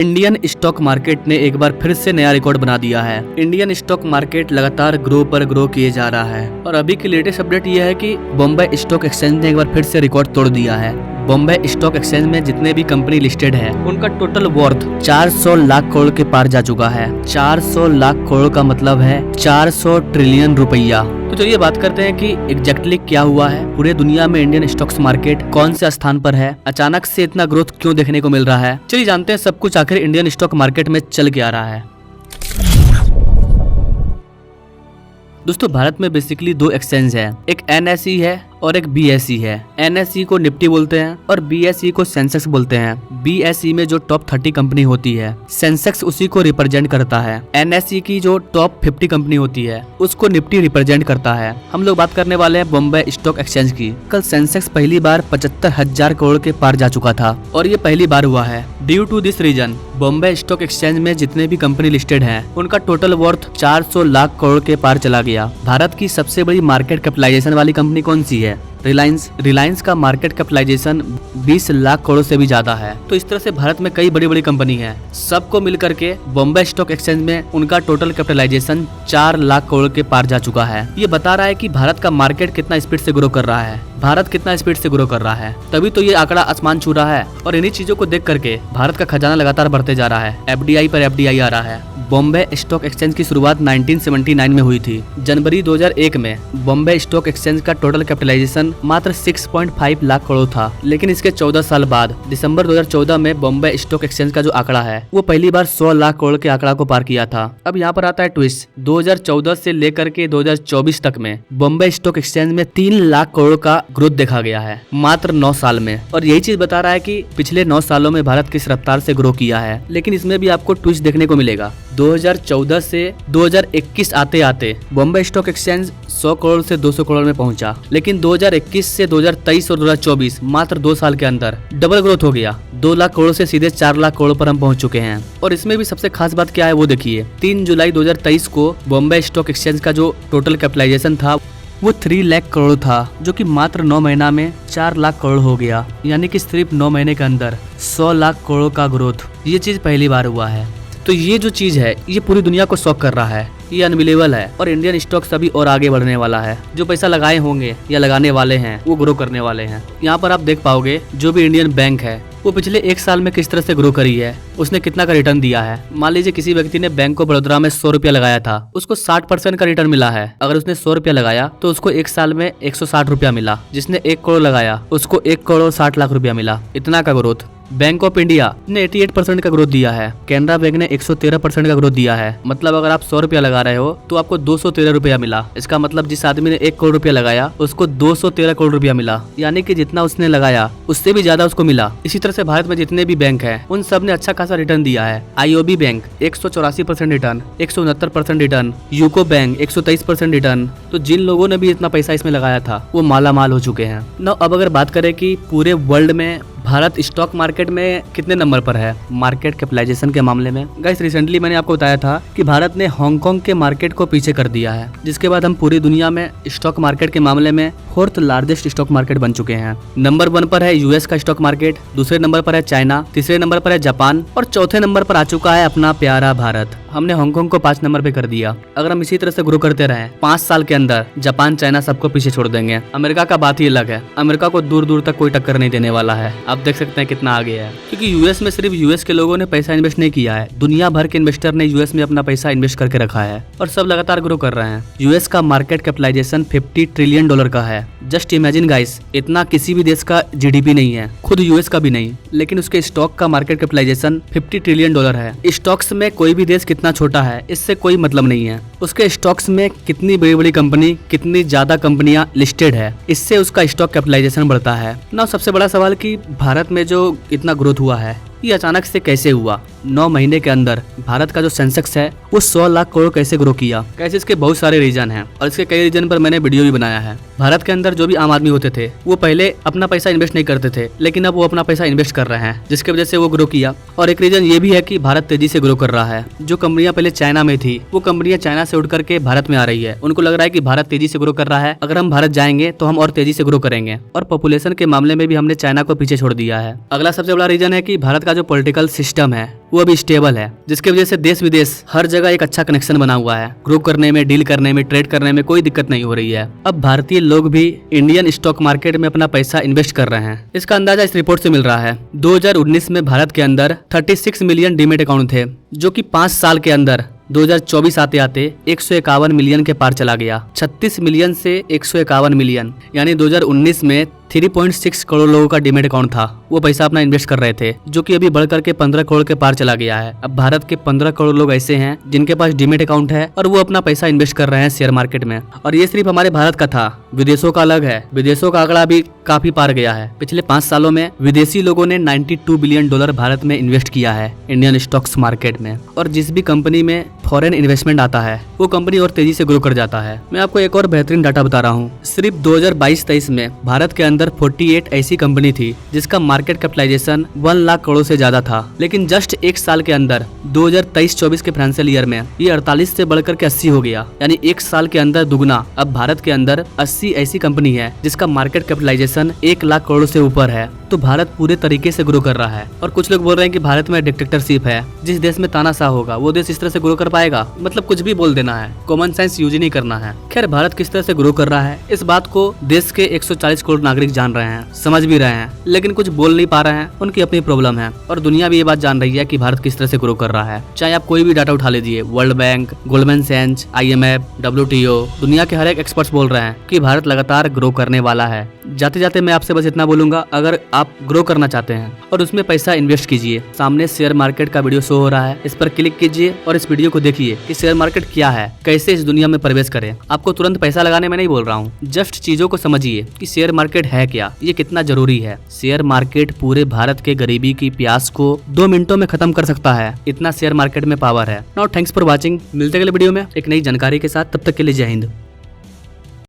Indian stock market ने एक बार फिर से नया रिकॉर्ड बना दिया है। इंडियन स्टॉक मार्केट लगातार ग्रो किए जा रहा है और अभी की लेटेस्ट अपडेट यह है कि बॉम्बे स्टॉक एक्सचेंज ने एक बार फिर से रिकॉर्ड तोड़ दिया है। बॉम्बे स्टॉक एक्सचेंज में जितने भी कंपनी लिस्टेड है उनका टोटल वर्थ 400 लाख करोड़ के पार जा चुका है। 400 लाख करोड़ का मतलब है 400 ट्रिलियन रुपया। तो चलिए बात करते हैं कि एग्जैक्टली क्या हुआ है। पूरे दुनिया में इंडियन स्टॉक्स मार्केट कौन से स्थान पर है, अचानक से इतना ग्रोथ क्यों देखने को मिल रहा है। चलिए जानते हैं सब कुछ आखिर इंडियन स्टॉक मार्केट में चल के आ रहा है। दोस्तों भारत में बेसिकली दो एक्सचेंज है, एक NSE है और एक BSE है। NSE को निफ्टी बोलते हैं और BSE को सेंसेक्स बोलते हैं। BSE में जो टॉप 30 कंपनी होती है, सेंसेक्स उसी को रिप्रेजेंट करता है। NSE की जो टॉप 50 कंपनी होती है उसको निफ्टी रिप्रेजेंट करता है। हम लोग बात करने वाले हैं बॉम्बे स्टॉक एक्सचेंज की। कल सेंसेक्स पहली बार 75,000 करोड़ के पार जा चुका था और ये पहली बार हुआ है। Due to this reason Bombay stock exchange में जितने भी कंपनी लिस्टेड हैं उनका टोटल वर्थ 400 लाख करोड़ के पार चला गया। भारत की सबसे बड़ी मार्केट कैपिटलाइजेशन वाली कंपनी कौन सी है? रिलायंस का मार्केट कैपिटलाइजेशन 20 लाख करोड़ से भी ज्यादा है। तो इस तरह से भारत में कई बड़ी बड़ी कंपनी है, सबको मिलकर के बॉम्बे स्टॉक एक्सचेंज में उनका टोटल कैपिटलाइजेशन 4 लाख करोड़ के पार जा चुका है। ये बता रहा है कि भारत का मार्केट कितना स्पीड से ग्रो कर रहा है, भारत कितना स्पीड से ग्रो कर रहा है, तभी तो ये आंकड़ा आसमान छू रहा है। और इन्हीं चीजों को देख करके भारत का खजाना लगातार बढ़ते जा रहा है। FDI पर FDI आ रहा है। बॉम्बे स्टॉक एक्सचेंज की शुरुआत 1979 में हुई थी। जनवरी 2001 में बॉम्बे स्टॉक एक्सचेंज का टोटल कैपिटलाइजेशन मात्र 6.5 लाख करोड़ था, लेकिन इसके 14 साल बाद दिसंबर 2014 में बॉम्बे स्टॉक एक्सचेंज का जो आंकड़ा है वो पहली बार 100 लाख करोड़ के आंकड़ा को पार किया था। अब यहाँ पर आता है ट्विस्ट। 2014 से लेकर के 2024 तक में बॉम्बे स्टॉक एक्सचेंज में 3 लाख करोड़ का ग्रोथ देखा गया है मात्र 9 साल में। और यही चीज बता रहा है कि पिछले 9 सालों में भारत किस रफ्तार से ग्रो किया है। लेकिन इसमें भी आपको ट्विस्ट देखने को मिलेगा। 2014 से 2021 आते आते बॉम्बे स्टॉक एक्सचेंज 100 करोड़ से 200 करोड़ में पहुंचा, लेकिन 2021 से 2023 और 2024 मात्र 2 साल के अंदर डबल ग्रोथ हो गया। 2 लाख करोड़ से सीधे 4 लाख करोड़ पर हम पहुंच चुके हैं। और इसमें भी सबसे खास बात क्या है वो देखिए। 3 जुलाई 2023 को बॉम्बे स्टॉक एक्सचेंज का जो टोटल कैपिटलाइजेशन था वो 3 लाख करोड़ था, जो कि मात्र 9 महीना में 4 लाख करोड़ हो गया। यानी कि सिर्फ 9 महीने के अंदर 100 लाख करोड़ का ग्रोथ, ये चीज पहली बार हुआ है। तो ये जो चीज है ये पूरी दुनिया को शॉक कर रहा है। ये अनबिलीवेबल है और इंडियन स्टॉक्स अभी और आगे बढ़ने वाला है। जो पैसा लगाए होंगे या लगाने वाले हैं वो ग्रो करने वाले हैं। यहाँ पर आप देख पाओगे जो भी इंडियन बैंक है वो पिछले 1 साल में किस तरह से ग्रो करी है, उसने कितना का रिटर्न दिया है। मान लीजिए किसी व्यक्ति ने बैंक ऑफ बड़ौदा में 100 रुपया लगाया था, उसको 60% का रिटर्न मिला है। अगर उसने 100 रुपया लगाया तो उसको 1 साल में 160 रुपया मिला। जिसने 1 करोड़ लगाया उसको 1 करोड़ 60 लाख रुपया मिला। इतना का ग्रोथ। बैंक ऑफ इंडिया ने 88% का ग्रोथ दिया है। कैनरा बैंक ने 113% का ग्रोथ दिया है। मतलब अगर आप 100 रुपया लगा रहे हो तो आपको 213 रुपया मिला। इसका मतलब जिस आदमी ने 1 करोड़ रुपया लगाया उसको 213 करोड़ रुपया मिला। यानी कि जितना उसने लगाया उससे भी ज्यादा उसको मिला। इसी तरह से भारत में जितने भी बैंक है उन सब ने अच्छा खासा रिटर्न दिया है। IOB bank 184% return, 169% return, UCO bank 123% return. तो जिन लोगों ने भी इतना पैसा इसमें लगाया था वो माला माल हो चुके हैं। ना अब अगर बात करें कि पूरे वर्ल्ड में भारत स्टॉक मार्केट में कितने नंबर पर है मार्केट कैपिटलाइजेशन के मामले में। गाइस रिसेंटली मैंने आपको बताया था कि भारत ने हांगकांग के मार्केट को पीछे कर दिया है, जिसके बाद हम पूरी दुनिया में स्टॉक मार्केट के मामले में 4th लार्जेस्ट स्टॉक मार्केट बन चुके हैं। नंबर 1 पर है US का स्टॉक मार्केट, दूसरे नंबर पर है चाइना, तीसरे नंबर पर है जापान और चौथे नंबर पर आ चुका है अपना प्यारा भारत। हमने हांगकांग को 5 नंबर पे कर दिया। अगर हम इसी तरह से ग्रो करते रहे 5 साल के अंदर जापान चाइना सबको पीछे छोड़ देंगे। अमेरिका का बात ही अलग है। अमेरिका को दूर दूर तक कोई टक्कर नहीं देने वाला है। आप देख सकते हैं कितना आगे है, क्योंकि US में सिर्फ US के लोगों ने पैसा इन्वेस्ट नहीं किया है, दुनिया भर के इन्वेस्टर ने US में अपना पैसा इन्वेस्ट करके रखा है और सब लगातार ग्रो कर रहे हैं। US का मार्केट कैपिटलाइजेशन $50 ट्रिलियन का है। जस्ट इमेजिन गाइस, इतना किसी भी देश का GDP नहीं है, खुद US का भी नहीं, लेकिन उसके स्टॉक का मार्केट कैपिटलाइजेशन $50 ट्रिलियन है। स्टॉक्स में कोई भी देश कितना छोटा है इससे कोई मतलब नहीं है। उसके स्टॉक्स में कितनी बड़ी बड़ी कंपनी, कितनी ज्यादा कंपनियां लिस्टेड है, इससे उसका स्टॉक कैपिटलाइजेशन बढ़ता है ना। सबसे बड़ा सवाल कि भारत में जो इतना ग्रोथ हुआ है ये अचानक से कैसे हुआ। 9 महीने के अंदर भारत का जो सेंसेक्स है वो 100 लाख करोड़ कैसे ग्रो किया। कैसे, इसके बहुत सारे रीजन हैं और इसके कई रीजन पर मैंने वीडियो भी बनाया है। भारत के अंदर जो भी आम आदमी होते थे वो पहले अपना पैसा इन्वेस्ट नहीं करते थे, लेकिन अब वो अपना पैसा इन्वेस्ट कर रहे हैं, जिसकी वजह से वो ग्रो किया। और एक रीजन ये भी है कि भारत तेजी से ग्रो कर रहा है। जो कंपनियां पहले चाइना में थी वो कंपनियां चाइना से उड़ करके भारत में आ रही है। उनको लग रहा है कि भारत तेजी से ग्रो कर रहा है, अगर हम भारत जाएंगे तो हम और तेजी से ग्रो करेंगे। और पॉपुलेशन के मामले में भी हमने चाइना को पीछे छोड़ दिया है। अगला सबसे बड़ा रीजन है कि भारत का जो पॉलिटिकल सिस्टम है वो अभी स्टेबल है, जिसकी वजह से देश विदेश हर जगह एक अच्छा कनेक्शन बना हुआ है। ग्रो करने में, डील करने में, ट्रेड करने में कोई दिक्कत नहीं हो रही है। अब भारतीय लोग भी इंडियन स्टॉक मार्केट में अपना पैसा इन्वेस्ट कर रहे हैं। इसका अंदाजा इस रिपोर्ट से मिल रहा है। 2019 में भारत के अंदर 36 मिलियन डीमेट अकाउंट थे, जो कि 5 साल के अंदर 2024 आते आते 151 मिलियन के पार चला गया। 36 मिलियन से 151 मिलियन, यानी 2019 में 3.6 करोड़ लोगों का डीमेट अकाउंट था। वो पैसा अपना इन्वेस्ट कर रहे थे, जो कि अभी बढ़कर के 15 करोड़ के पार चला गया है। अब भारत के 15 करोड़ लोग ऐसे हैं जिनके पास डीमेट अकाउंट है और वो अपना पैसा इन्वेस्ट कर रहे हैं शेयर मार्केट में। और ये सिर्फ हमारे भारत का था, विदेशों का अलग है। विदेशों का आंकड़ा भी काफी पार गया है। पिछले 5 सालों में विदेशी लोगों ने $92 बिलियन भारत में इन्वेस्ट किया है इंडियन स्टॉक्स मार्केट में। और जिस भी कंपनी में फॉरेन इन्वेस्टमेंट आता है वो कंपनी और तेजी से ग्रो कर जाता है। मैं आपको एक और बेहतरीन डाटा बता रहा हूँ। सिर्फ 2022-23 में भारत के अंदर 48 ऐसी कंपनी थी जिसका मार्केट कैपिटलाइजेशन 1 लाख करोड़ से ज्यादा था। लेकिन जस्ट एक साल के अंदर 2023-24 के फाइनेंशियल ईयर में ये 48 से बढ़कर के 80 हो गया, यानी एक साल के अंदर दुगना। अब भारत के अंदर 80 ऐसी कंपनी है जिसका मार्केट कैपिटलाइजेशन 1 लाख करोड़ से ऊपर है। तो भारत पूरे तरीके से ग्रो कर रहा है। और कुछ लोग बोल रहे हैं कि भारत में डिक्टेटरशिप है, जिस देश में तानाशाह होगा वो देश इस तरह से ग्रो कर पाएगा। मतलब कुछ भी बोल देना है, कॉमन सेंस यूज नहीं करना है। खैर, भारत किस तरह से ग्रो कर रहा है इस बात को देश के 140 करोड़ नागरिक जान रहे हैं, समझ भी रहे हैं, लेकिन कुछ बोल नहीं पा रहे हैं। उनकी अपनी प्रॉब्लम है। और दुनिया भी ये बात जान रही है कि भारत किस तरह से ग्रो कर रहा है। चाहे आप कोई भी डाटा उठा लीजिए, world bank, Goldman Sachs, IMF, WTO, दुनिया के हर एक एक्सपर्ट्स बोल रहे हैं कि भारत लगातार ग्रो करने वाला है। जाते जाते मैं आपसे बस इतना बोलूंगा, अगर आप ग्रो करना चाहते हैं और उसमें पैसा इन्वेस्ट कीजिए। सामने शेयर मार्केट का वीडियो शो हो रहा है, इस पर क्लिक कीजिए और इस वीडियो को देखिए कि शेयर मार्केट क्या है, कैसे इस दुनिया में प्रवेश करें। आपको तुरंत पैसा लगाने में नहीं बोल रहा हूँ, जस्ट चीजों को समझिए कि शेयर मार्केट है क्या, ये कितना जरूरी है। शेयर मार्केट पूरे भारत के गरीबी की प्यास को 2 मिनटों में खत्म कर सकता है, इतना शेयर मार्केट में पावर है। Now thanks for watching. मिलते अगले वीडियो में एक नई जानकारी के साथ, तब तक के लिए जय हिंद।